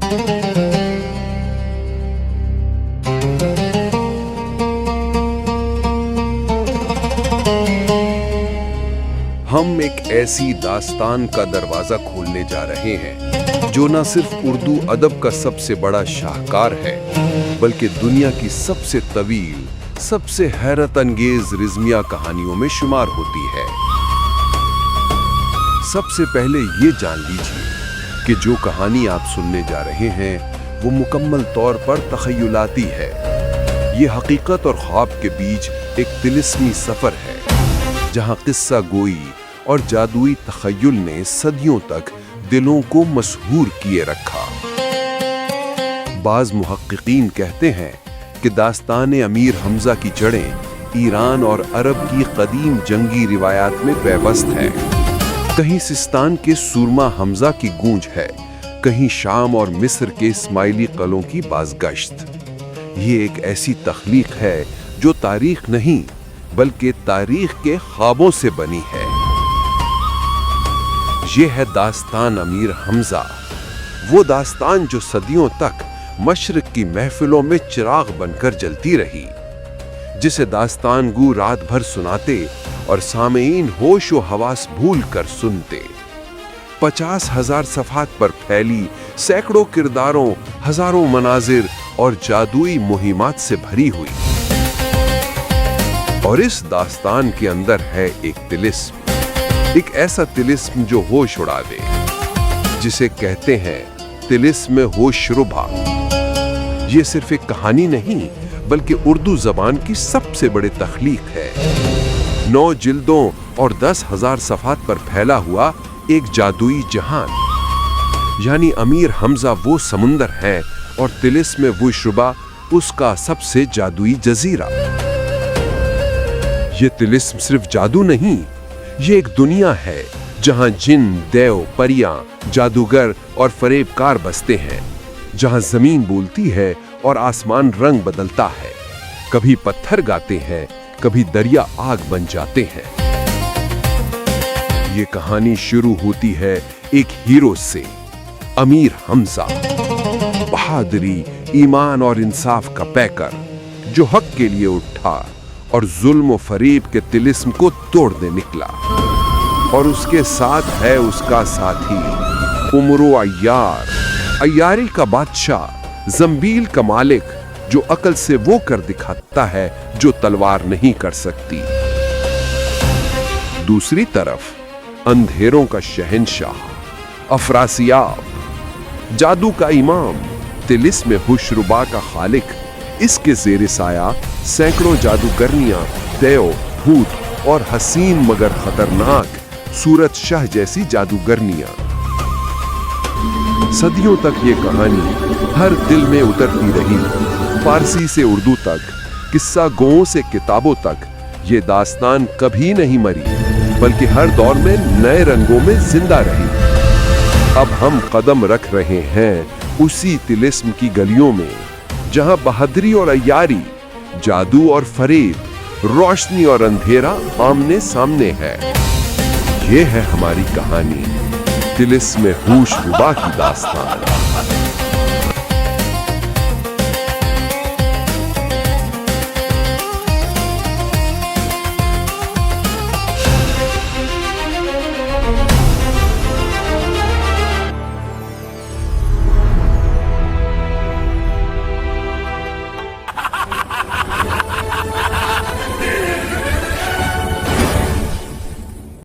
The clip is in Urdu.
ہم ایک ایسی داستان کا دروازہ کھولنے جا رہے ہیں جو نہ صرف اردو ادب کا سب سے بڑا شاہکار ہے بلکہ دنیا کی سب سے طویل، سب سے حیرت انگیز رزمیہ کہانیوں میں شمار ہوتی ہے۔ سب سے پہلے یہ جان لیجیے کہ جو کہانی آپ سننے جا رہے ہیں وہ مکمل طور پر تخیلاتی ہے۔ یہ حقیقت اور خواب کے بیچ ایک طلسمی سفر ہے جہاں قصہ گوئی اور جادوئی تخیل نے صدیوں تک دلوں کو مسحور کیے رکھا۔ بعض محققین کہتے ہیں کہ داستان امیر حمزہ کی جڑیں ایران اور عرب کی قدیم جنگی روایات میں پیوست ہے۔ کہیں سستان کے سورما حمزہ کی گونج ہے، کہیں شام اور مصر کے اسماعیلی قلعوں کی بازگشت۔ یہ ایک ایسی تخلیق ہے جو تاریخ نہیں بلکہ تاریخ کے خوابوں سے بنی ہے۔ یہ ہے داستان امیر حمزہ، وہ داستان جو صدیوں تک مشرق کی محفلوں میں چراغ بن کر جلتی رہی، جسے داستان گو رات بھر سناتے اور سامعین ہوش و حواس بھول کر سنتے۔ 50,000 صفحات پر پھیلی، سینکڑوں کرداروں، ہزاروں مناظر اور جادوئی مہمات سے بھری ہوئی۔ اور اس داستان کے اندر ہے ایک طلسم، ایک ایسا طلسم جو ہوش اڑا دے، جسے کہتے ہیں طلسم ہوش ربا۔ یہ صرف ایک کہانی نہیں بلکہ اردو زبان کی سب سے بڑی تخلیق ہے۔ 9 جلدوں اور 10,000 صفحات پر پھیلا ہوا ایک جادوئی جہان، یعنی امیر حمزہ وہ سمندر ہے اور طلسم ہوش ربا اس کا سب سے جادوئی جزیرہ۔ یہ طلسم صرف جادو نہیں، یہ ایک دنیا ہے جہاں جن، دیو، پریاں، جادوگر اور فریب کار بستے ہیں، جہاں زمین بولتی ہے اور آسمان رنگ بدلتا ہے، کبھی پتھر گاتے ہیں، کبھی دریا آگ بن جاتے ہیں۔ یہ کہانی شروع ہوتی ہے ایک ہیرو سے، امیر حمزہ، بہادری، ایمان اور انصاف کا پیکر، جو حق کے لیے اٹھا اور ظلم و فریب کے طلسم کو توڑنے نکلا۔ اور اس کے ساتھ ہے اس کا ساتھی عمرو عیار، عیاری کا بادشاہ، زنبیل کا مالک، جو عقل سے وہ کر دکھاتا ہے جو تلوار نہیں کر سکتی۔ دوسری طرف اندھیروں کا شہنشاہ، افراسیاب، جادو کا امام، طلسم ہوش ربا کا خالق۔ اس کے زیر سایہ سینکڑوں جادوگرنیاں، دیو، بھوت اور حسین مگر خطرناک صورت شاہ جیسی جادوگرنیاں۔ صدیوں تک یہ کہانی ہر دل میں اترتی رہی، فارسی سے اردو تک، قصہ گوؤں سے کتابوں تک۔ یہ داستان کبھی نہیں مری بلکہ ہر دور میں نئے رنگوں میں زندہ رہی۔ اب ہم قدم رکھ رہے ہیں اسی طلسم کی گلیوں میں، جہاں بہادری اور عیاری، جادو اور فریب، روشنی اور اندھیرا آمنے سامنے ہے۔ یہ ہے ہماری کہانی، طلسم ہوش ربا کی داستان۔